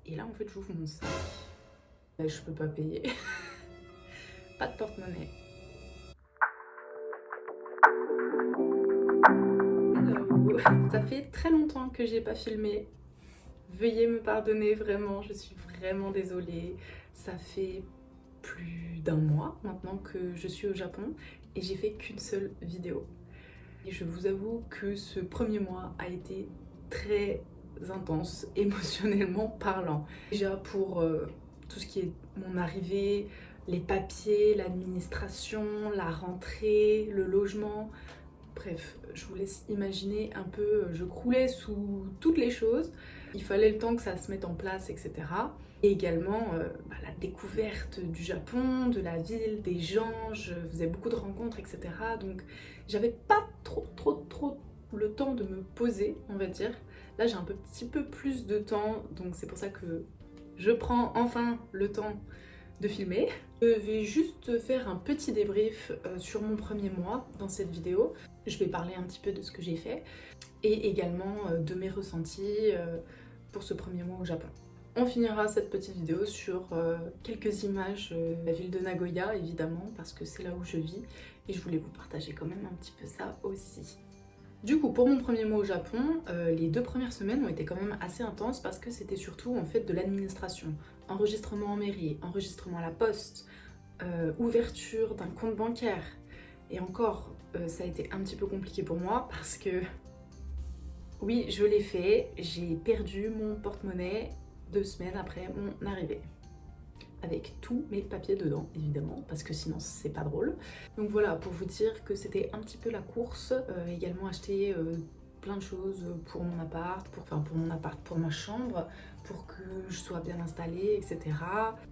Et là en fait j'ouvre mon sac. Je peux pas payer. Pas de porte-monnaie. Hello. Ça fait très longtemps que j'ai pas filmé. Veuillez me pardonner vraiment, je suis vraiment désolée. Ça fait plus d'un mois maintenant que je suis au Japon et j'ai fait qu'une seule vidéo. Et je vous avoue que ce premier mois a été très intense, émotionnellement parlant. Déjà pour tout ce qui est mon arrivée, les papiers, l'administration, la rentrée, le logement. Bref, je vous laisse imaginer un peu, je croulais sous toutes les choses. Il fallait le temps que ça se mette en place, etc. Et également la découverte du Japon, de la ville, des gens, je faisais beaucoup de rencontres, etc. Donc j'avais pas trop le temps de me poser, on va dire. Là j'ai un petit peu plus de temps, donc c'est pour ça que je prends enfin le temps de filmer. Je vais juste faire un petit débrief sur mon premier mois dans cette vidéo. Je vais parler un petit peu de ce que j'ai fait et également de mes ressentis pour ce premier mois au Japon. On finira cette petite vidéo sur quelques images de la ville de Nagoya évidemment parce que c'est là où je vis et je voulais vous partager quand même un petit peu ça aussi. Du coup, pour mon premier mois au Japon, les 2 premières semaines ont été quand même assez intenses parce que c'était surtout en fait de l'administration. Enregistrement en mairie, enregistrement à la poste, ouverture d'un compte bancaire. Et encore, ça a été un petit peu compliqué pour moi parce que, oui, je l'ai fait, j'ai perdu mon porte-monnaie 2 semaines après mon arrivée. Avec tous mes papiers dedans, évidemment, parce que sinon c'est pas drôle. Donc voilà, pour vous dire que c'était un petit peu la course. Également acheter plein de choses pour mon appart, pour ma chambre, pour que je sois bien installée, etc.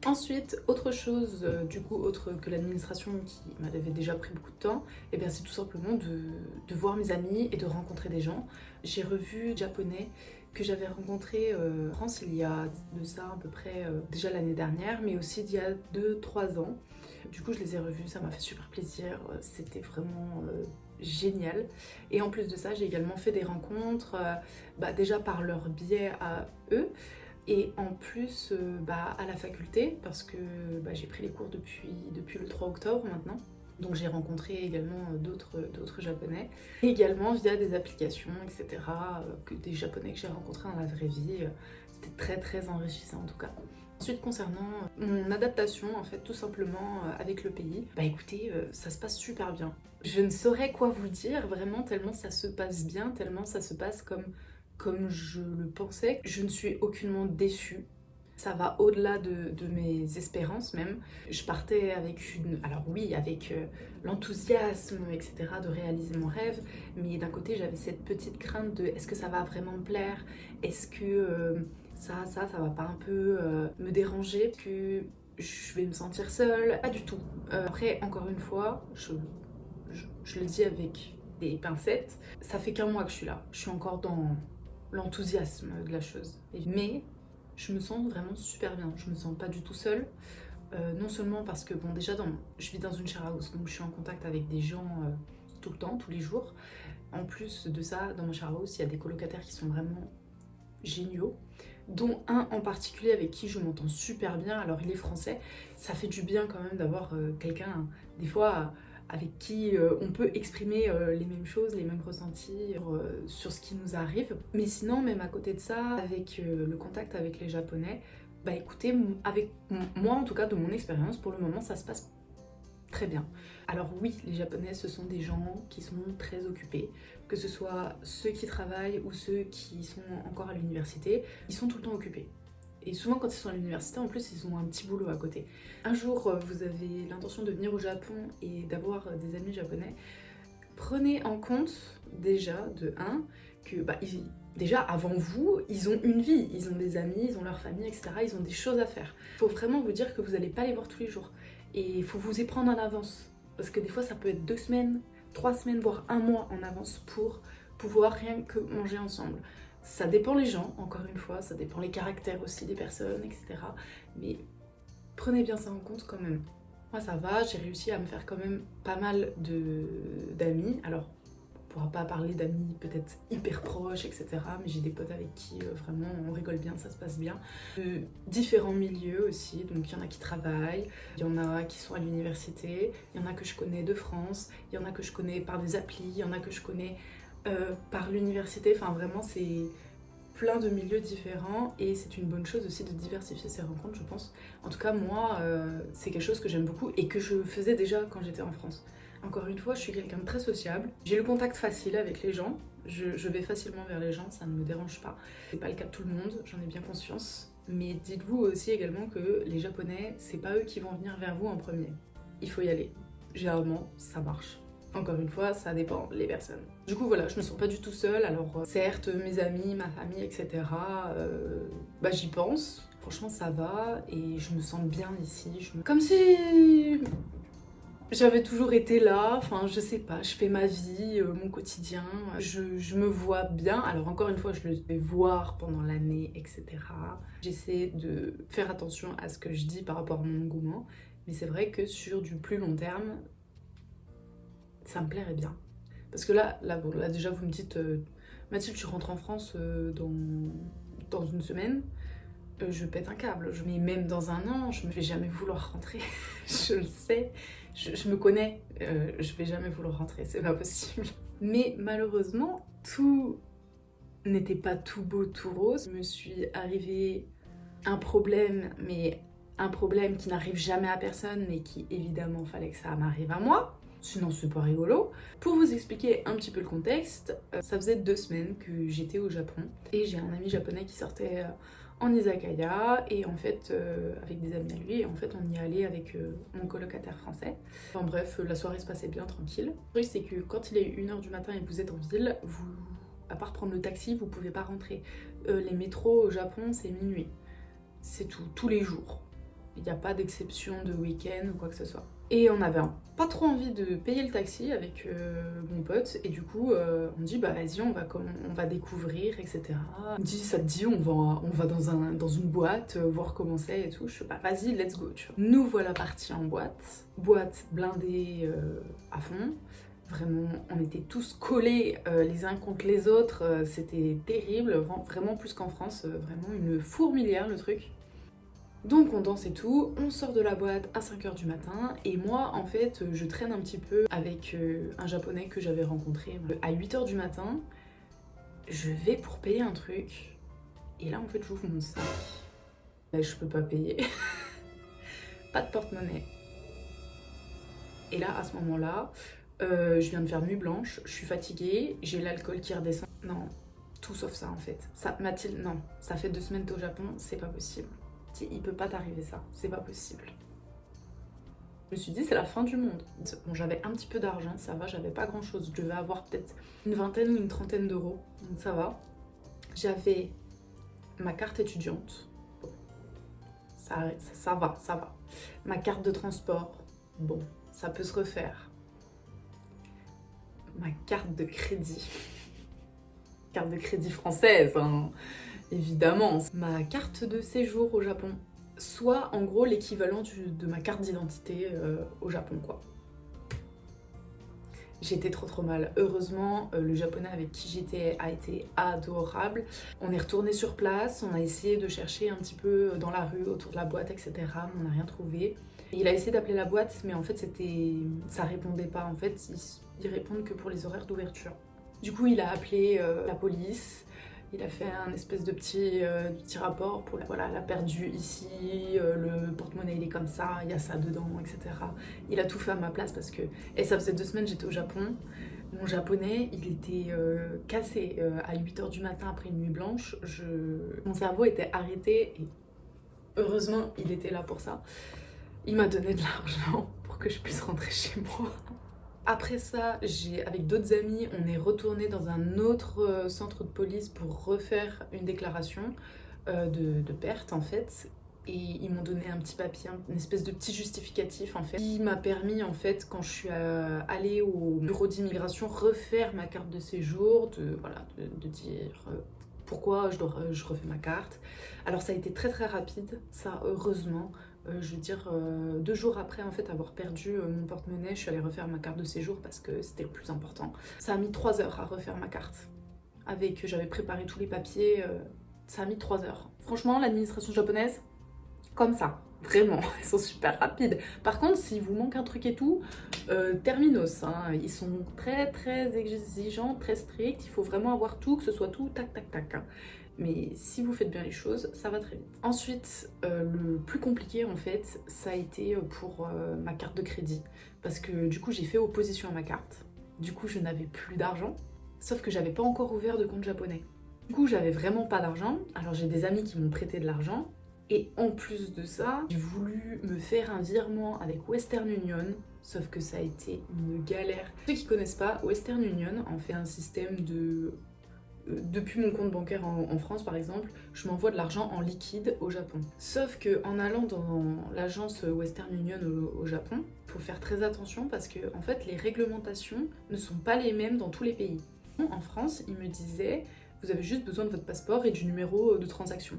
Ensuite, autre chose, du coup, autre que l'administration qui m'avait déjà pris beaucoup de temps, et bien c'est tout simplement de voir mes amis et de rencontrer des gens. J'ai revu des Japonais que j'avais rencontré en France il y a de ça à peu près déjà l'année dernière, mais aussi d'il y a 2-3 ans. Du coup, je les ai revus, ça m'a fait super plaisir, c'était vraiment génial. Et en plus de ça, j'ai également fait des rencontres, déjà par leur biais à eux, et en plus à la faculté, parce que j'ai pris les cours depuis le 3 octobre maintenant. Donc j'ai rencontré également d'autres japonais, et également via des applications, etc. Que des japonais que j'ai rencontrés dans la vraie vie. C'était très enrichissant en tout cas. Ensuite concernant mon adaptation en fait tout simplement avec le pays, écoutez, ça se passe super bien. Je ne saurais quoi vous dire vraiment tellement ça se passe bien, tellement ça se passe comme je le pensais. Je ne suis aucunement déçue. Ça va au-delà de mes espérances même. Je partais avec avec l'enthousiasme, etc. de réaliser mon rêve, mais d'un côté j'avais cette petite crainte de est-ce que ça va vraiment me plaire? Est-ce que ça va pas un peu me déranger? Est-ce que je vais me sentir seule? Pas du tout. Après, encore une fois, je le dis avec des pincettes, ça fait qu'un mois que je suis là. Je suis encore dans l'enthousiasme de la chose. Mais je me sens vraiment super bien, je me sens pas du tout seule. Non seulement parce que, bon, déjà, je vis dans une share house, donc je suis en contact avec des gens tout le temps, tous les jours. En plus de ça, dans ma share house, il y a des colocataires qui sont vraiment géniaux, dont un en particulier avec qui je m'entends super bien. Alors, il est français, ça fait du bien quand même d'avoir quelqu'un, des fois, avec qui on peut exprimer les mêmes choses, les mêmes ressentis sur ce qui nous arrive. Mais sinon, même à côté de ça, avec le contact avec les Japonais, écoutez, avec moi en tout cas, de mon expérience, pour le moment, ça se passe très bien. Alors oui, les Japonais, ce sont des gens qui sont très occupés, que ce soit ceux qui travaillent ou ceux qui sont encore à l'université, ils sont tout le temps occupés. Et souvent quand ils sont à l'université, en plus, ils ont un petit boulot à côté. Un jour, vous avez l'intention de venir au Japon et d'avoir des amis japonais, prenez en compte déjà, de 1, que déjà avant vous, ils ont une vie, ils ont des amis, ils ont leur famille, etc. Ils ont des choses à faire. Il faut vraiment vous dire que vous n'allez pas les voir tous les jours. Et il faut vous y prendre en avance. Parce que des fois, ça peut être 2 semaines, 3 semaines, voire 1 mois en avance pour pouvoir rien que manger ensemble. Ça dépend les gens, encore une fois, ça dépend les caractères aussi des personnes, etc. Mais prenez bien ça en compte quand même. Moi ça va, j'ai réussi à me faire quand même pas mal d'amis. Alors pourra pas parler d'amis peut-être hyper proches, etc. Mais j'ai des potes avec qui vraiment on rigole bien, ça se passe bien. De différents milieux aussi, donc il y en a qui travaillent, il y en a qui sont à l'université, il y en a que je connais de France, il y en a que je connais par des applis, il y en a que je connais par l'université, enfin vraiment c'est plein de milieux différents et c'est une bonne chose aussi de diversifier ses rencontres, je pense. En tout cas, moi, c'est quelque chose que j'aime beaucoup et que je faisais déjà quand j'étais en France. Encore une fois, je suis quelqu'un de très sociable. J'ai le contact facile avec les gens. Je vais facilement vers les gens, ça ne me dérange pas. C'est pas le cas de tout le monde, j'en ai bien conscience. Mais dites-vous aussi également que les Japonais, c'est pas eux qui vont venir vers vous en premier. Il faut y aller. Généralement, ça marche. Encore une fois, ça dépend les personnes. Du coup voilà, je me sens pas du tout seule, alors certes, mes amis, ma famille, etc. Bah j'y pense, franchement ça va, et je me sens bien ici. Comme si j'avais toujours été là, enfin je sais pas, je fais ma vie, mon quotidien, je me vois bien. Alors encore une fois, je le vais voir pendant l'année, etc. J'essaie de faire attention à ce que je dis par rapport à mon engouement, mais c'est vrai que sur du plus long terme, ça me plairait bien. Parce que là déjà vous me dites Mathilde, tu rentres en France dans une semaine, je pète un câble. Mais même dans un an, je ne vais jamais vouloir rentrer. Je le sais, je me connais, je vais jamais vouloir rentrer, c'est pas possible. Mais malheureusement, tout n'était pas tout beau, tout rose. Il me suis arrivé un problème, mais un problème qui n'arrive jamais à personne, mais qui évidemment fallait que ça m'arrive à moi. Sinon c'est pas rigolo. Pour vous expliquer un petit peu le contexte, ça faisait 2 semaines que j'étais au Japon et j'ai un ami japonais qui sortait en izakaya et en fait avec des amis à lui, et en fait on y allait avec mon colocataire français. Enfin bref, la soirée se passait bien tranquille. Le truc c'est que quand il est 1h du matin et que vous êtes en ville, à part prendre le taxi, vous pouvez pas rentrer. Les métros au Japon c'est minuit. C'est tout, tous les jours. Il n'y a pas d'exception de week-end ou quoi que ce soit. Et on avait pas trop envie de payer le taxi avec mon pote, et du coup on dit bah vas-y on va découvrir, etc. On dit ça te dit on va dans une boîte voir comment c'est et tout. Je fais bah vas-y let's go, tu vois. Nous voilà partis en boîte blindée à fond. Vraiment, on était tous collés les uns contre les autres, c'était terrible, vraiment plus qu'en France, vraiment une fourmilière le truc. Donc on danse et tout, on sort de la boîte à 5h du matin, et moi en fait je traîne un petit peu avec un japonais que j'avais rencontré. À 8h du matin, je vais pour payer un truc, et là en fait j'ouvre mon sac. Là je peux pas payer, pas de porte-monnaie. Et là à ce moment-là, je viens de faire nuit blanche, je suis fatiguée, j'ai l'alcool qui redescend. Non, tout sauf ça en fait. Ça, Mathilde, non, ça fait 2 semaines t'es au Japon, c'est pas possible. Il peut pas t'arriver ça, c'est pas possible. Je me suis dit c'est la fin du monde. Bon, j'avais un petit peu d'argent, ça va, j'avais pas grand chose, je devais avoir peut-être une vingtaine ou une trentaine d'euros, donc ça va. J'avais ma carte étudiante, bon, ça va. Ma carte de transport, bon, ça peut se refaire. Ma carte de crédit, carte de crédit française, hein. Évidemment, ma carte de séjour au Japon, soit en gros l'équivalent de ma carte d'identité au Japon quoi. J'étais trop mal. Heureusement, le japonais avec qui j'étais a été adorable. On est retourné sur place, on a essayé de chercher un petit peu dans la rue, autour de la boîte, etc. Mais on n'a rien trouvé. Et il a essayé d'appeler la boîte, mais en fait ça répondait pas. En fait, ils répondent que pour les horaires d'ouverture. Du coup, il a appelé la police. Il a fait un espèce de petit rapport pour voilà, elle a perdu ici, le porte-monnaie il est comme ça, il y a ça dedans, etc. Il a tout fait à ma place parce que, et ça faisait 2 semaines j'étais au Japon, mon japonais il était cassé à 8h du matin après une nuit blanche, mon cerveau était arrêté et heureusement il était là pour ça. Il m'a donné de l'argent pour que je puisse rentrer chez moi. Après ça, avec d'autres amis, on est retourné dans un autre centre de police pour refaire une déclaration de perte en fait. Et ils m'ont donné un petit papier, une espèce de petit justificatif en fait, qui m'a permis en fait, quand je suis allée au bureau d'immigration, refaire ma carte de séjour, de dire pourquoi je refais ma carte. Alors ça a été très rapide, ça heureusement. Je veux dire, 2 jours après en fait avoir perdu mon porte-monnaie, je suis allée refaire ma carte de séjour parce que c'était le plus important. Ça a mis 3 heures à refaire ma carte. J'avais préparé tous les papiers, ça a mis 3 heures. Franchement, l'administration japonaise, comme ça, vraiment, ils sont super rapides. Par contre, s'il vous manque un truc et tout, terminos, hein. Ils sont très très exigeants, très stricts, il faut vraiment avoir tout, que ce soit tout, tac tac tac, hein. Mais si vous faites bien les choses, ça va très vite. Ensuite, le plus compliqué en fait, ça a été pour ma carte de crédit. Parce que du coup, j'ai fait opposition à ma carte. Du coup, je n'avais plus d'argent. Sauf que j'avais pas encore ouvert de compte japonais. Du coup, j'avais vraiment pas d'argent. Alors j'ai des amis qui m'ont prêté de l'argent. Et en plus de ça, j'ai voulu me faire un virement avec Western Union. Sauf que ça a été une galère. Ceux qui connaissent pas, Western Union en fait un système de... Depuis mon compte bancaire en France par exemple, je m'envoie de l'argent en liquide au Japon. Sauf que en allant dans l'agence Western Union au Japon, il faut faire très attention parce que en fait les réglementations ne sont pas les mêmes dans tous les pays. En France, ils me disaient vous avez juste besoin de votre passeport et du numéro de transaction.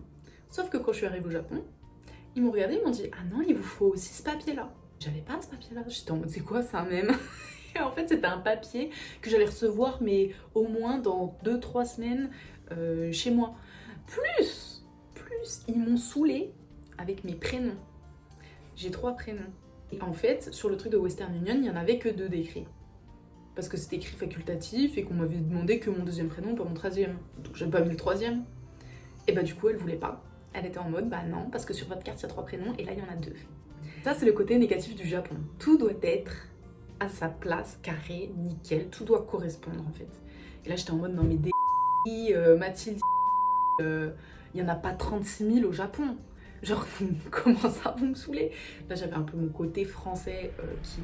Sauf que quand je suis arrivée au Japon, ils m'ont regardé, ils m'ont dit ah non, il vous faut aussi ce papier là. J'avais pas ce papier là, j'étais en mode c'est quoi ça même? En fait, c'était un papier que j'allais recevoir, mais au moins dans 2-3 semaines chez moi. Plus, ils m'ont saoulée avec mes prénoms. J'ai 3 prénoms. Et en fait, sur le truc de Western Union, il n'y en avait que 2 d'écrits. Parce que c'était écrit facultatif et qu'on m'avait demandé que mon 2e prénom, pas mon 13e. Donc j'avais pas mis le 3e. Et bah du coup, elle voulait pas. Elle était en mode, bah non, parce que sur votre carte, il y a 3 prénoms et là, il y en a 2. Ça, c'est le côté négatif du Japon. Tout doit être à sa place, carré, nickel, tout doit correspondre en fait. Et là j'étais en mode non mais Mathilde, il y en a pas 36 000 au Japon. Genre comment ça vous me saouler? Là j'avais un peu mon côté français qui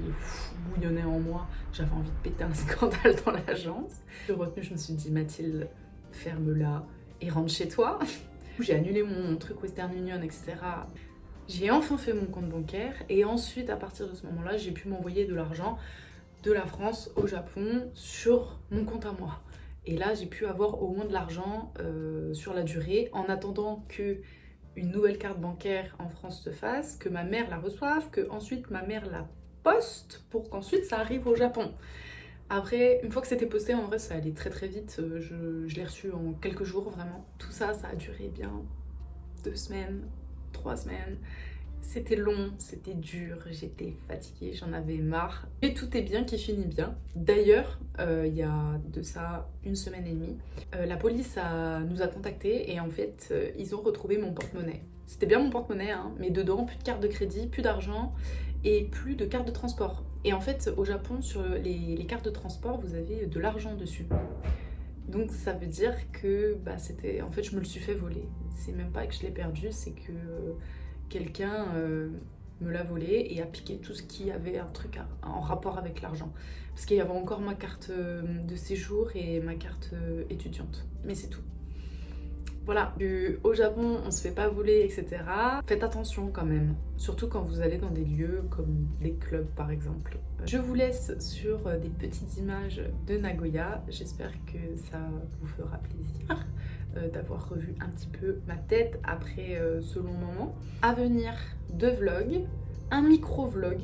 bouillonnait en moi. J'avais envie de péter un scandale dans l'agence. Je retenu, je me suis dit Mathilde, ferme-la et rentre chez toi. J'ai annulé mon truc Western Union, etc. J'ai enfin fait mon compte bancaire et ensuite à partir de ce moment-là j'ai pu m'envoyer de l'argent de la France au Japon sur mon compte à moi. Et là j'ai pu avoir au moins de l'argent sur la durée en attendant que une nouvelle carte bancaire en France se fasse, que ma mère la reçoive, que ensuite ma mère la poste pour qu'ensuite ça arrive au Japon. Après, une fois que c'était posté, en vrai ça allait très très vite, je l'ai reçu en quelques jours vraiment. Tout ça, ça a duré bien 2 semaines. 3 semaines, c'était long, c'était dur, j'étais fatiguée, j'en avais marre. Et tout est bien qui finit bien. D'ailleurs, il y a de ça 1 semaine et demie, la police nous a contactés et en fait, ils ont retrouvé mon porte-monnaie. C'était bien mon porte-monnaie, hein, mais dedans, plus de carte de crédit, plus d'argent et plus de carte de transport. Et en fait, au Japon, sur les cartes de transport, vous avez de l'argent dessus. Donc ça veut dire que bah, c'était... En fait, je me le suis fait voler. C'est même pas que je l'ai perdu, c'est que quelqu'un me l'a volé et a piqué tout ce qui avait un truc en rapport avec l'argent. Parce qu'il y avait encore ma carte de séjour et ma carte étudiante. Mais c'est tout. Voilà, au Japon, on se fait pas voler, etc. Faites attention quand même, surtout quand vous allez dans des lieux comme des clubs par exemple. Je vous laisse sur des petites images de Nagoya. J'espère que ça vous fera plaisir d'avoir revu un petit peu ma tête après ce long moment. À venir, 2 vlogs, un micro-vlog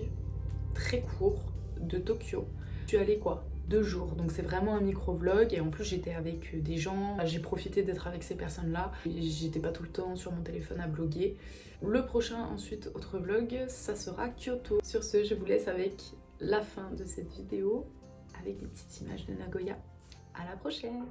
très court de Tokyo. Je suis allée quoi 2 jours, donc c'est vraiment un micro-vlog et en plus j'étais avec des gens, j'ai profité d'être avec ces personnes-là, j'étais pas tout le temps sur mon téléphone à bloguer. Le prochain ensuite, autre vlog, ça sera Kyoto. Sur ce, je vous laisse avec la fin de cette vidéo, avec des petites images de Nagoya. À la prochaine!